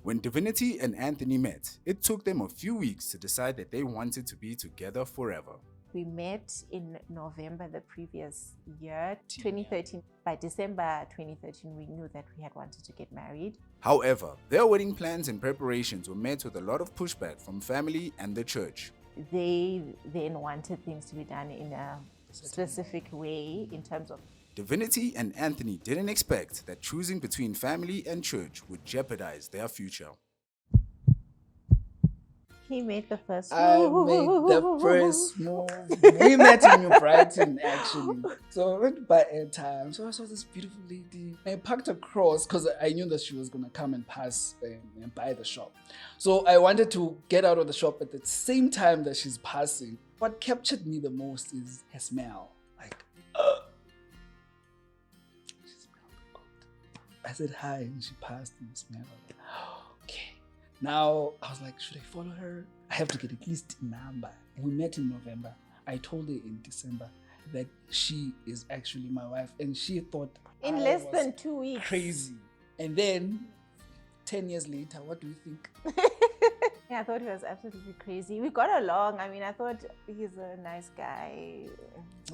When Divinity and Anthony met, it took them a few weeks to decide that they wanted to be together forever. We met in November the previous year, 2013. By December 2013, we knew that we had wanted to get married. However, their wedding plans and preparations were met with a lot of pushback from family and the church. They then wanted things to be done in a specific way in terms of... Divinity and Anthony didn't expect that choosing between family and church would jeopardize their future. He made the first move. I made the first move. We met in New Brighton, actually. So I went by airtime. So I saw this beautiful lady. I parked across because I knew that she was going to come and pass and buy the shop. So I wanted to get out of the shop at the same time that she's passing. What captured me the most is her smell. Like, she smelled good. I said hi and she passed and smelled. Okay. Now, I was like, should I follow her? I have to get at least a number. We met in November. I told her in December that she is actually my wife. And she thought in I less was than 2 weeks. crazy. And then, 10 years later, what do you think? Yeah, I thought he was absolutely crazy. We got along. I mean, I thought he's a nice guy.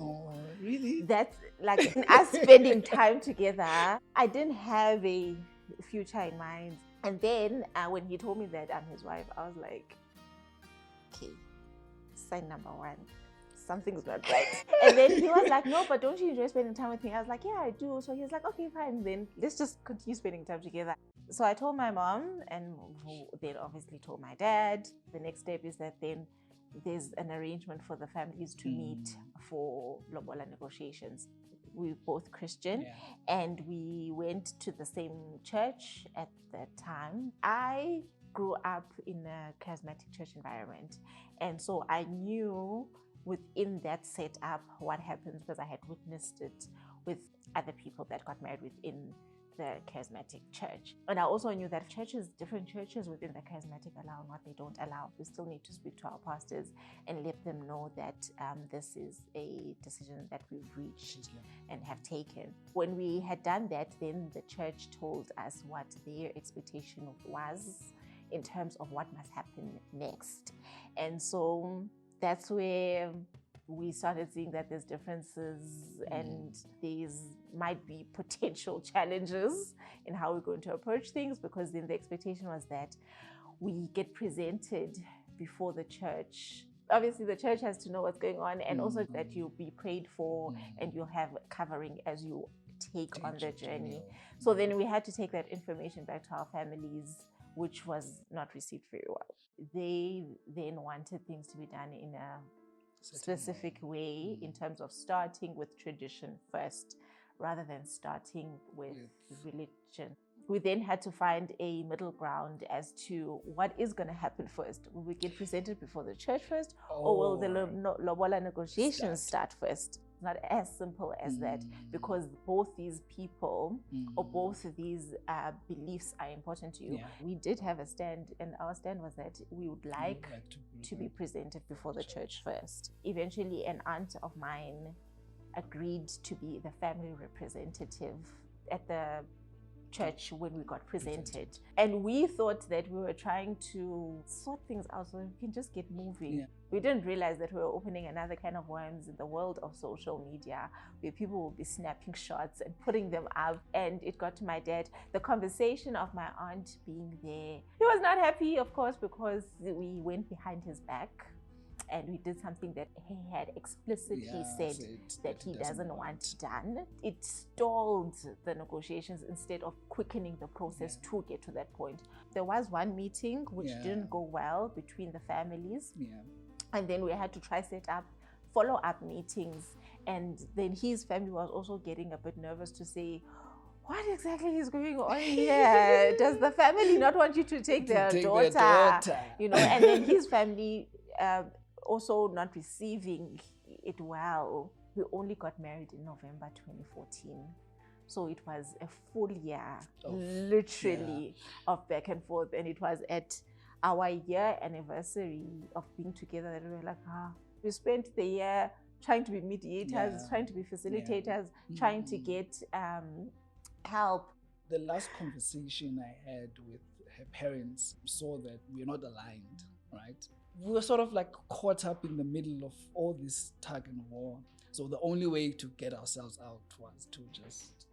Oh, really? That's like us spending time together. I didn't have a future in mind. And then when he told me that I'm his wife, I was like, okay, sign number one. Something's not right. And then he was like, no, but don't you enjoy spending time with me? I was like, yeah, I do. So he was like, okay, fine. Then let's just continue spending time together. So I told my mom, and who then obviously told my dad. The next step is that then there's an arrangement for the families to meet for lobola negotiations. We were both Christian, and we went to the same church at that time. I grew up in a charismatic church environment, and so I knew within that setup what happens because I had witnessed it with other people that got married within the charismatic church. And I also knew that different churches within the charismatic allow and what they don't allow. We still need to speak to our pastors and let them know that this is a decision that we've reached and have taken. When we had done that, then the church told us what their expectation was in terms of what must happen next. And so that's where we started seeing that there's differences and there might be potential challenges in how we're going to approach things, because then the expectation was that we get presented before the church. Obviously, the church has to know what's going on, and also that you'll be prayed for and you'll have covering as you take on the journey. So then we had to take that information back to our families, which was not received very well. They then wanted things to be done in a specific way in terms of starting with tradition first rather than starting with religion. We then had to find a middle ground as to what is going to happen first. Will we get presented before the church first, or will the lobola negotiations start first? Not as simple as that, because both these people or both of these beliefs are important to you. We did have a stand, and our stand was that we would like to be presented before the church first. Eventually, an aunt of mine agreed to be the family representative at the church when we got presented. And we thought that we were trying to sort things out so we can just get moving. We didn't realize that we were opening another kind of worms in the world of social media, where people will be snapping shots and putting them up. And it got to my dad. The conversation of my aunt being there, he was not happy, of course, because we went behind his back and we did something that he had explicitly said that he doesn't want done. It stalled the negotiations instead of quickening the process to get to that point. There was one meeting which didn't go well between the families. And then we had to try set up follow-up meetings. And then his family was also getting a bit nervous to say, what exactly is going on here? Does the family not want you to take their daughter? You know, and then his family also not receiving it well. We only got married in November 2014. So it was a full year, literally, of back and forth. And it was at our year anniversary of being together that we were like, we spent the year trying to be mediators, trying to be facilitators, trying to get help. The last conversation I had with her parents saw that we're not aligned, right? We were sort of like caught up in the middle of all this tug and war. So the only way to get ourselves out was to just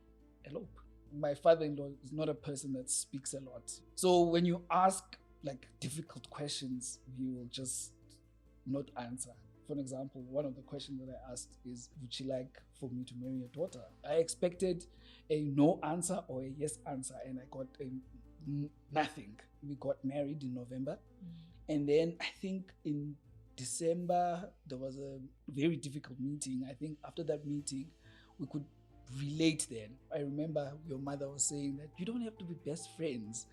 elope. My father-in-law is not a person that speaks a lot. So when you ask like difficult questions, he will just not answer. For example, one of the questions that I asked is, would she like for me to marry your daughter? I expected a no answer or a yes answer, and I got a nothing. We got married in November. And then I think in December, there was a very difficult meeting. I think after that meeting, we could relate then. I remember your mother was saying that you don't have to be best friends,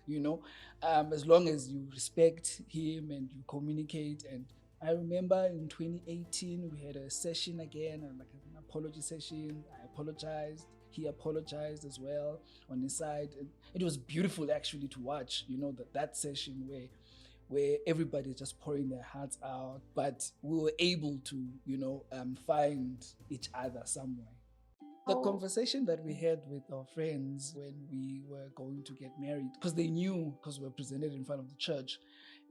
as long as you respect him and you communicate. And I remember in 2018, we had a session again, like an apology session. I apologized. He apologized as well on his side. And it was beautiful actually to watch, that session where everybody's just pouring their hearts out, but we were able to, find each other somewhere. The conversation that we had with our friends when we were going to get married, because they knew, because we were presented in front of the church,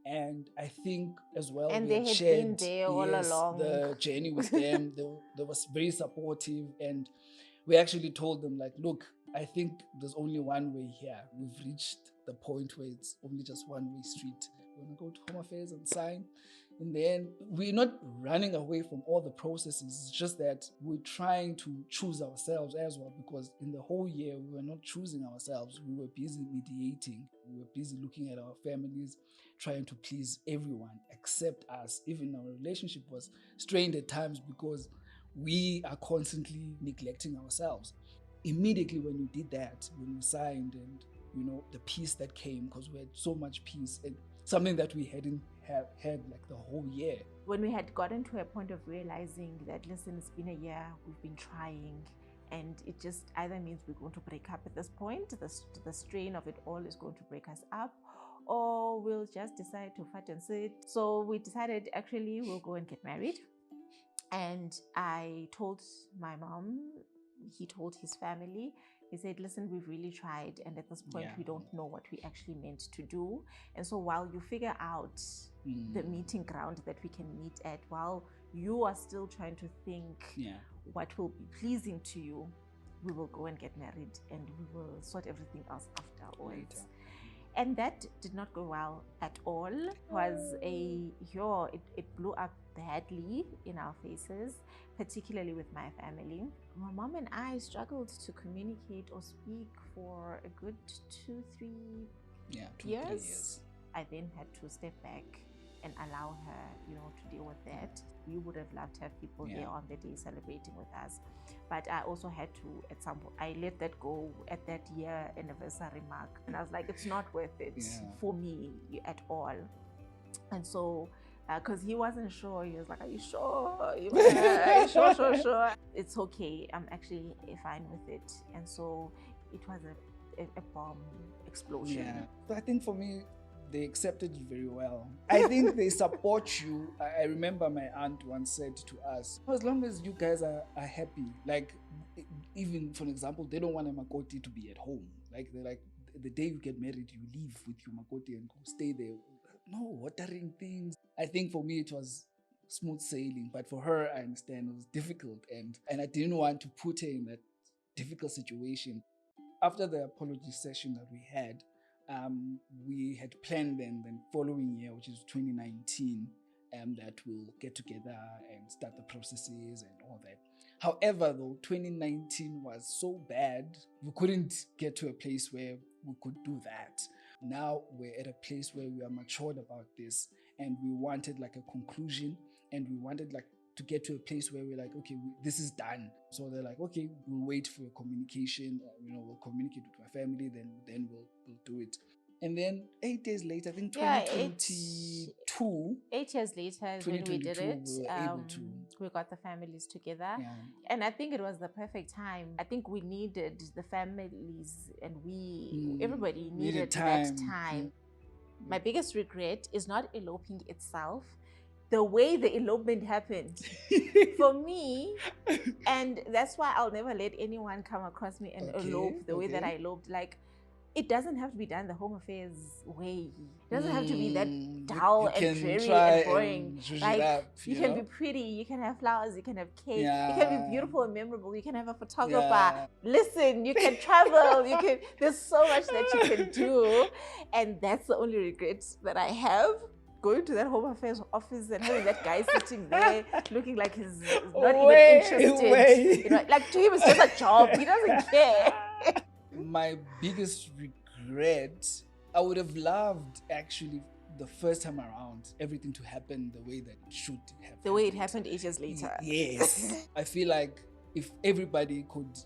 and I think as well, And we they had had shared, been there all along. the journey with them. They was very supportive, and we actually told them like, look, I think there's only one way here. We've reached the point where it's only just one-way street. We're going to go to Home Affairs and sign. And then we're not running away from all the processes. It's just that we're trying to choose ourselves as well, because in the whole year, we were not choosing ourselves. We were busy mediating. We were busy looking at our families, trying to please everyone except us. Even our relationship was strained at times because we are constantly neglecting ourselves. Immediately when we did that, when we signed, and the peace that came, because we had so much peace, and something that we hadn't had like the whole year. When we had gotten to a point of realizing that, listen, it's been a year, we've been trying, and it just either means we're going to break up at this point, the strain of it all is going to break us up, or we'll just decide to fight and sit. So we decided actually we'll go and get married. And I told my mom, he told his family. He said, listen, we've really tried, and at this point, we don't know what we actually meant to do. And so while you figure out the meeting ground that we can meet at, while you are still trying to think what will be pleasing to you, we will go and get married, and we will sort everything else afterwards. And that did not go well at all. It was it blew up badly in our faces, particularly with my family. My mom and I struggled to communicate or speak for a good 2-3 years. I then had to step back and allow her, to deal with that. We would have loved to have people there on the day celebrating with us. But I also had to, at some point, I let that go at that year anniversary mark. And I was like, it's not worth it for me at all. And so, because he wasn't sure, he was like, are you sure? Are you sure? It's okay, I'm actually fine with it. And so it was a bomb explosion. So I think for me, they accepted you very well. I think they support you. I remember my aunt once said to us, as long as you guys are happy, like even for example, they don't want a makoti to be at home. Like they're like, the day you get married, you leave with your makoti and go stay there. No watering things. I think for me it was smooth sailing, but for her, I understand it was difficult, and I didn't want to put her in that difficult situation. After the apology session that we had planned then the following year, which is 2019, that we'll get together and start the processes and all that. However, though, 2019 was so bad, we couldn't get to a place where we could do that. Now we're at a place where we are matured about this, and we wanted like a conclusion, and we wanted like to get to a place where we're like, okay, this is done. So they're like, okay, we'll wait for your communication. We'll communicate with my family, then we'll do it. And then 8 days later, I think 2022. 8 years later is when we did it. We got the families together. And I think it was the perfect time. I think we needed the families, and everybody needed that time. My biggest regret is not eloping itself, the way the elopement happened for me. And that's why I'll never let anyone come across me and elope the way that I eloped. Like, it doesn't have to be done the home affairs way. It doesn't have to be that You dull and can dreary try and boring. and zhuzh it Like, up, you you can know? be pretty, you can have flowers, you can have cake, you Yeah. can be beautiful and memorable, you can have a photographer. Yeah. Listen, you can travel, there's so much that you can do. And that's the only regret that I have. Going to that home affairs office and having that guy sitting there looking like he's not Way, even interested. way. You know, like to him it's just a job. He doesn't care. My biggest regret, I would have loved actually the first time around everything to happen the way that it should have The way it happened 8 years later. Yes. I feel like if everybody could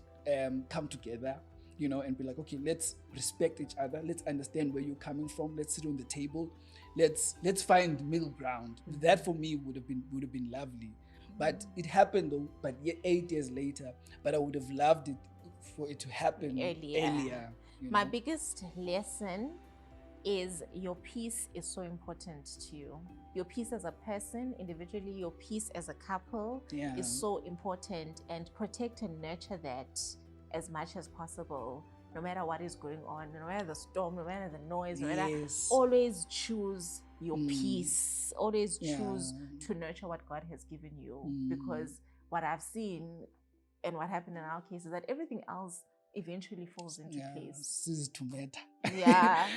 come together, you know, and be like, okay, let's respect each other. Let's understand where you're coming from. Let's sit on the table. Let's find middle ground. That for me would have been lovely. But it happened though, but yet 8 years later. But I would have loved it for it to happen earlier. You My know? biggest lesson is your peace is so important to you. Your peace as a person, individually, your peace as a couple is so important, and protect and nurture that as much as possible, no matter what is going on, no matter the storm, no matter the noise, no matter, always choose your peace. Always choose to nurture what God has given you, because what I've seen and what happened in our case is that everything else eventually falls into place. This is to matter. Yeah.